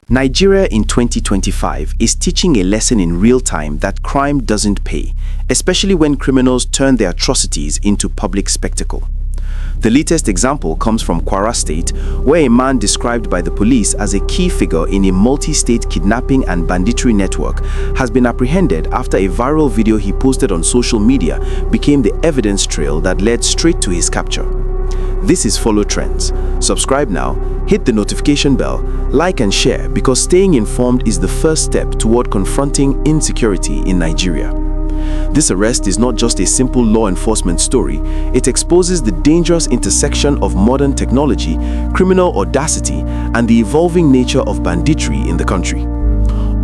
Nigeria in 2025 is teaching a lesson in real time that crime doesn't pay, especially when criminals turn their atrocities into public spectacle. The latest example comes from Kwara State, where a man described by the police as a key figure in a multi-state kidnapping and banditry network has been apprehended after a viral video he posted on social media became the evidence trail that led straight to his capture. This is Follow Trends. Subscribe now, hit the notification bell, like and share, because staying informed is the first step toward confronting insecurity in Nigeria. This arrest is not just a simple law enforcement story, it exposes the dangerous intersection of modern technology, criminal audacity, and the evolving nature of banditry in the country.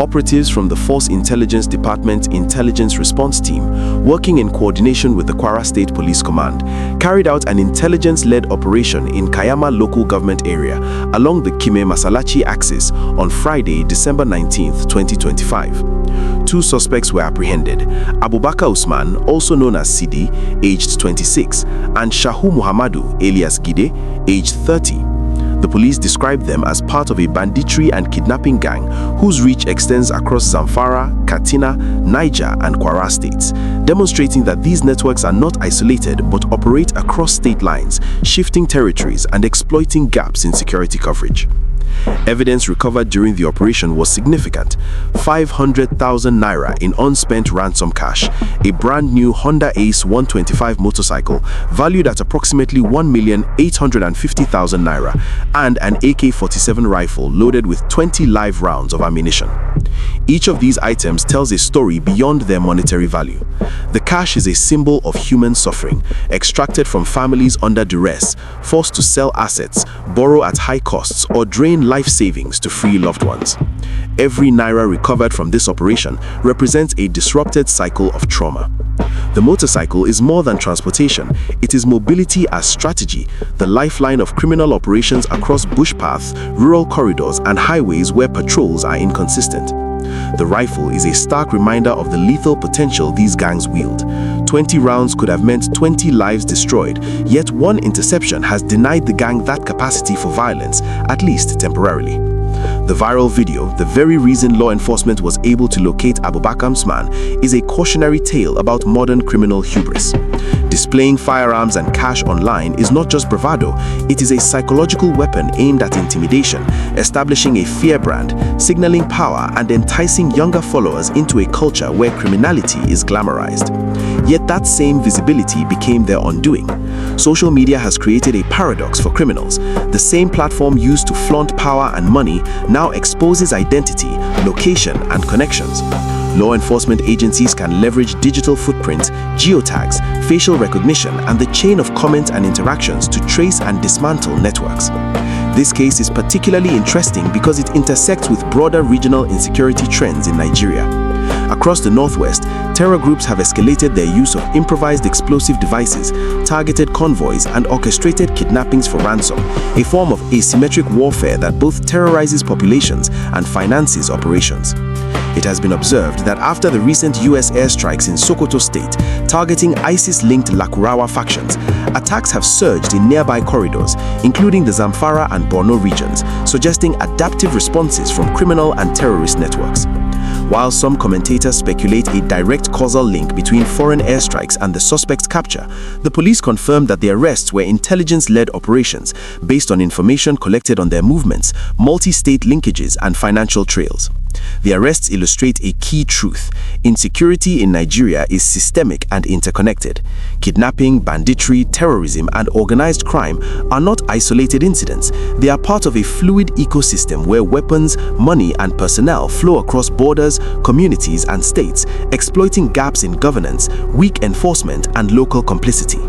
Operatives from the Force Intelligence Department Intelligence Response Team, working in coordination with the Kwara State Police Command, carried out an intelligence-led operation in Kayama local government area along the Kime-Masalachi axis on Friday, December 19, 2025. Two suspects were apprehended, Abubakar Usman, also known as Sidi, aged 26, and Shahu Muhammadu, alias Gide, aged 30. The police described them as part of a banditry and kidnapping gang whose reach extends across Zamfara, Katsina, Niger, and Kwara states, demonstrating that these networks are not isolated but operate across state lines, shifting territories and exploiting gaps in security coverage. Evidence recovered during the operation was significant: 500,000 naira in unspent ransom cash, a brand new Honda Ace 125 motorcycle valued at approximately 1,850,000 naira, and an AK-47 rifle loaded with 20 live rounds of ammunition. Each of these items tells a story beyond their monetary value. The cash is a symbol of human suffering, extracted from families under duress, forced to sell assets, borrow at high costs, or drain life savings to free loved ones. Every naira recovered from this operation represents a disrupted cycle of trauma. The motorcycle is more than transportation, it is mobility as strategy, the lifeline of criminal operations across bush paths, rural corridors, and highways where patrols are inconsistent. The rifle is a stark reminder of the lethal potential these gangs wield. 20 rounds could have meant 20 lives destroyed, yet one interception has denied the gang that capacity for violence, at least temporarily. The viral video, the very reason law enforcement was able to locate Abubakar Usman, is a cautionary tale about modern criminal hubris. Displaying firearms and cash online is not just bravado, it is a psychological weapon aimed at intimidation, establishing a fear brand, signaling power, and enticing younger followers into a culture where criminality is glamorized. Yet that same visibility became their undoing. Social media has created a paradox for criminals. The same platform used to flaunt power and money now exposes identity, location, and connections. Law enforcement agencies can leverage digital footprints, geotags, facial recognition, and the chain of comments and interactions to trace and dismantle networks. This case is particularly interesting because it intersects with broader regional insecurity trends in Nigeria. Across the northwest, terror groups have escalated their use of improvised explosive devices, targeted convoys, and orchestrated kidnappings for ransom, a form of asymmetric warfare that both terrorizes populations and finances operations. It has been observed that after the recent US airstrikes in Sokoto State, targeting ISIS-linked Lakurawa factions, attacks have surged in nearby corridors, including the Zamfara and Borno regions, suggesting adaptive responses from criminal and terrorist networks. While some commentators speculate a direct causal link between foreign airstrikes and the suspect's capture, the police confirmed that the arrests were intelligence-led operations based on information collected on their movements, multi-state linkages, and financial trails. The arrests illustrate a key truth: insecurity in Nigeria is systemic and interconnected. Kidnapping, banditry, terrorism, and organized crime are not isolated incidents. They are part of a fluid ecosystem where weapons, money, and personnel flow across borders, communities, and states, exploiting gaps in governance, weak enforcement, and local complicity.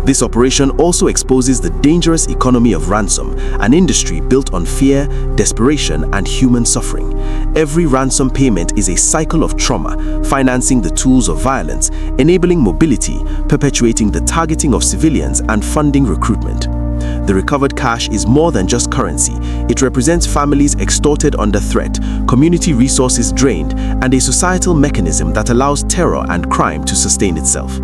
This operation also exposes the dangerous economy of ransom, an industry built on fear, desperation, and human suffering. Every ransom payment is a cycle of trauma, financing the tools of violence, enabling mobility, perpetuating the targeting of civilians, and funding recruitment. The recovered cash is more than just currency. It represents families extorted under threat, community resources drained, and a societal mechanism that allows terror and crime to sustain itself.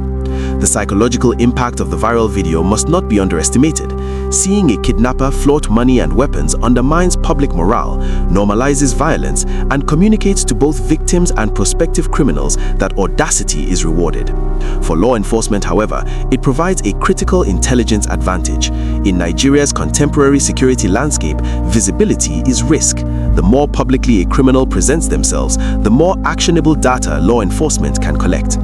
The psychological impact of the viral video must not be underestimated. Seeing a kidnapper flaunt money and weapons undermines public morale, normalizes violence, and communicates to both victims and prospective criminals that audacity is rewarded. For law enforcement, however, it provides a critical intelligence advantage. In Nigeria's contemporary security landscape, visibility is risk. The more publicly a criminal presents themselves, the more actionable data law enforcement can collect.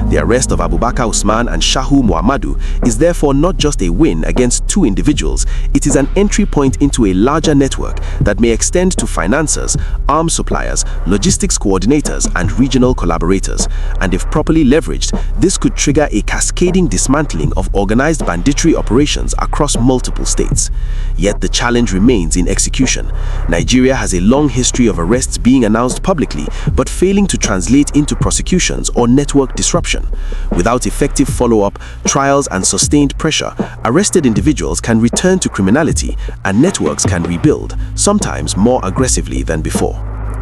The arrest of Abubakar Usman and Shahu Muhammadu is therefore not just a win against two individuals, it is an entry point into a larger network that may extend to financiers, arms suppliers, logistics coordinators, and regional collaborators. And if properly leveraged, this could trigger a cascading dismantling of organized banditry operations across multiple states. Yet the challenge remains in execution. Nigeria has a long history of arrests being announced publicly, but failing to translate into prosecutions or network disruption. Without effective follow-up, trials, and sustained pressure, arrested individuals can return to criminality and networks can rebuild, sometimes more aggressively than before.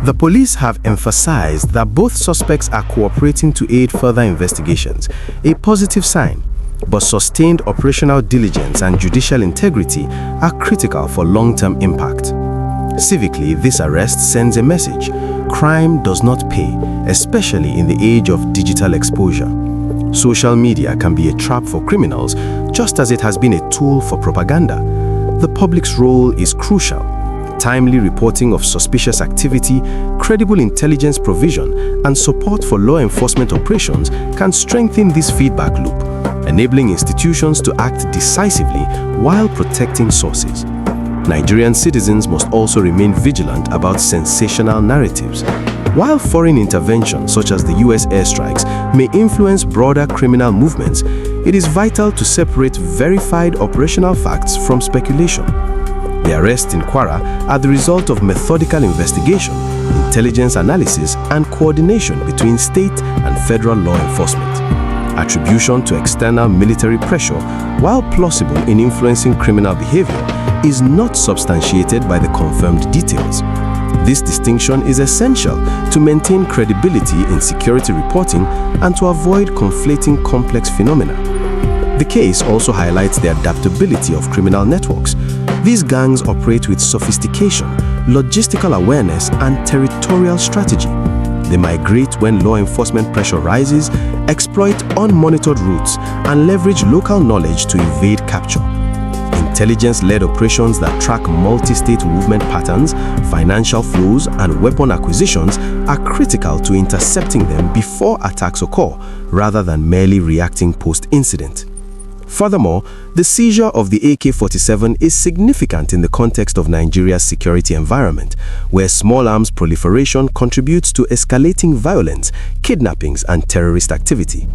The police have emphasized that both suspects are cooperating to aid further investigations, a positive sign. But sustained operational diligence and judicial integrity are critical for long-term impact. Civically, this arrest sends a message. Crime does not pay, especially in the age of digital exposure. Social media can be a trap for criminals, just as it has been a tool for propaganda. The public's role is crucial. Timely reporting of suspicious activity, credible intelligence provision, and support for law enforcement operations can strengthen this feedback loop, enabling institutions to act decisively while protecting sources. Nigerian citizens must also remain vigilant about sensational narratives. While foreign intervention, such as the US airstrikes, may influence broader criminal movements, it is vital to separate verified operational facts from speculation. The arrests in Kwara are the result of methodical investigation, intelligence analysis, and coordination between state and federal law enforcement. Attribution to external military pressure, while plausible in influencing criminal behavior, is not substantiated by the confirmed details. This distinction is essential to maintain credibility in security reporting and to avoid conflating complex phenomena. The case also highlights the adaptability of criminal networks. These gangs operate with sophistication, logistical awareness, and territorial strategy. They migrate when law enforcement pressure rises, exploit unmonitored routes, and leverage local knowledge to evade capture. Intelligence-led operations that track multi-state movement patterns, financial flows, and weapon acquisitions are critical to intercepting them before attacks occur, rather than merely reacting post-incident. Furthermore, the seizure of the AK-47 is significant in the context of Nigeria's security environment, where small arms proliferation contributes to escalating violence, kidnappings, and terrorist activity.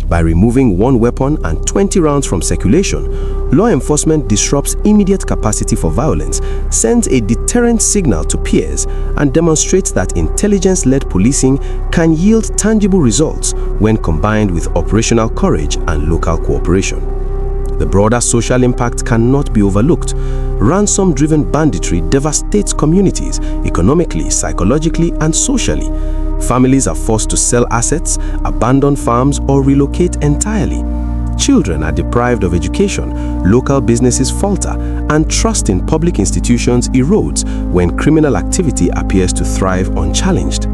By removing one weapon and 20 rounds from circulation, law enforcement disrupts immediate capacity for violence, sends a deterrent signal to peers, and demonstrates that intelligence-led policing can yield tangible results when combined with operational courage and local cooperation. The broader social impact cannot be overlooked. Ransom-driven banditry devastates communities economically, psychologically, and socially. Families are forced to sell assets, abandon farms, or relocate entirely. Children are deprived of education, local businesses falter, and trust in public institutions erodes when criminal activity appears to thrive unchallenged.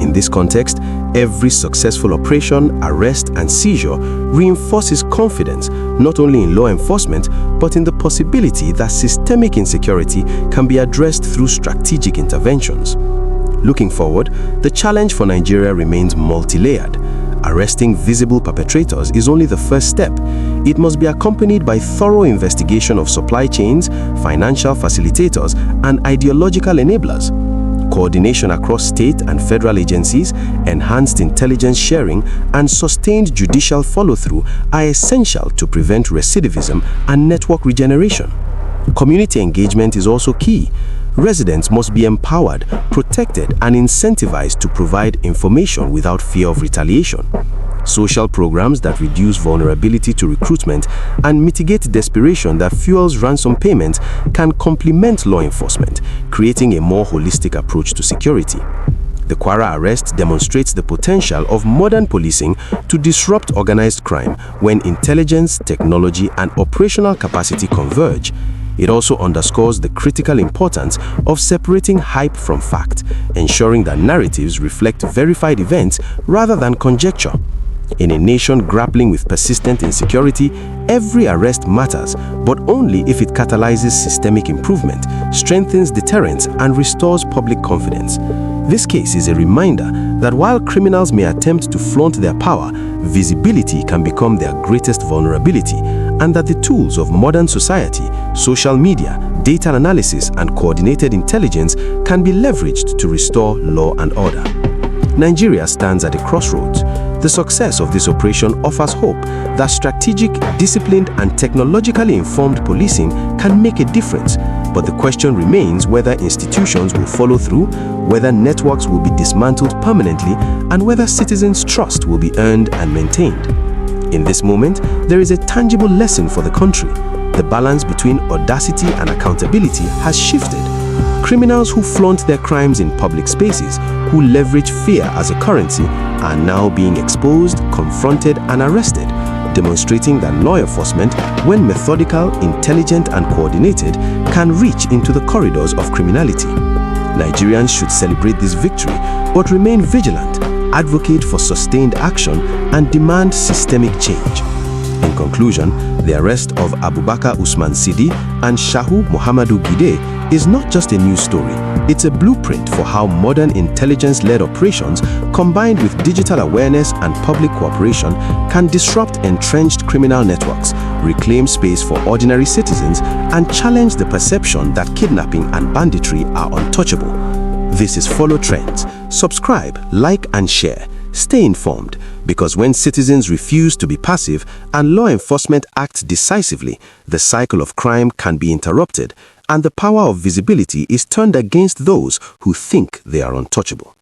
In this context, every successful operation, arrest, and seizure reinforces confidence not only in law enforcement, but in the possibility that systemic insecurity can be addressed through strategic interventions. Looking forward, the challenge for Nigeria remains multi-layered. Arresting visible perpetrators is only the first step. It must be accompanied by thorough investigation of supply chains, financial facilitators, and ideological enablers. Coordination across state and federal agencies, enhanced intelligence sharing, and sustained judicial follow-through are essential to prevent recidivism and network regeneration. Community engagement is also key. Residents must be empowered, protected, and incentivized to provide information without fear of retaliation. Social programs that reduce vulnerability to recruitment and mitigate desperation that fuels ransom payments can complement law enforcement, creating a more holistic approach to security. The Kwara arrest demonstrates the potential of modern policing to disrupt organized crime when intelligence, technology, and operational capacity converge. It also underscores the critical importance of separating hype from fact, ensuring that narratives reflect verified events rather than conjecture. In a nation grappling with persistent insecurity, every arrest matters, but only if it catalyzes systemic improvement, strengthens deterrence, and restores public confidence. This case is a reminder that while criminals may attempt to flaunt their power, visibility can become their greatest vulnerability, and that the tools of modern society, social media, data analysis, and coordinated intelligence can be leveraged to restore law and order. Nigeria stands at a crossroads. The success of this operation offers hope that strategic, disciplined, and technologically informed policing can make a difference. But the question remains whether institutions will follow through, whether networks will be dismantled permanently, and whether citizens' trust will be earned and maintained. In this moment, there is a tangible lesson for the country. The balance between audacity and accountability has shifted. Criminals who flaunt their crimes in public spaces, who leverage fear as a currency, are now being exposed, confronted, and arrested, demonstrating that law enforcement, when methodical, intelligent, and coordinated, can reach into the corridors of criminality. Nigerians should celebrate this victory, but remain vigilant, advocate for sustained action, and demand systemic change. In conclusion, the arrest of Abubakar Usman Sidi and Shahu Muhammadu Gide is not just a news story. It's a blueprint for how modern intelligence-led operations, combined with digital awareness and public cooperation, can disrupt entrenched criminal networks, reclaim space for ordinary citizens, and challenge the perception that kidnapping and banditry are untouchable. This is Follow Trends. Subscribe, like, and share. Stay informed, because when citizens refuse to be passive and law enforcement acts decisively, the cycle of crime can be interrupted, and the power of visibility is turned against those who think they are untouchable.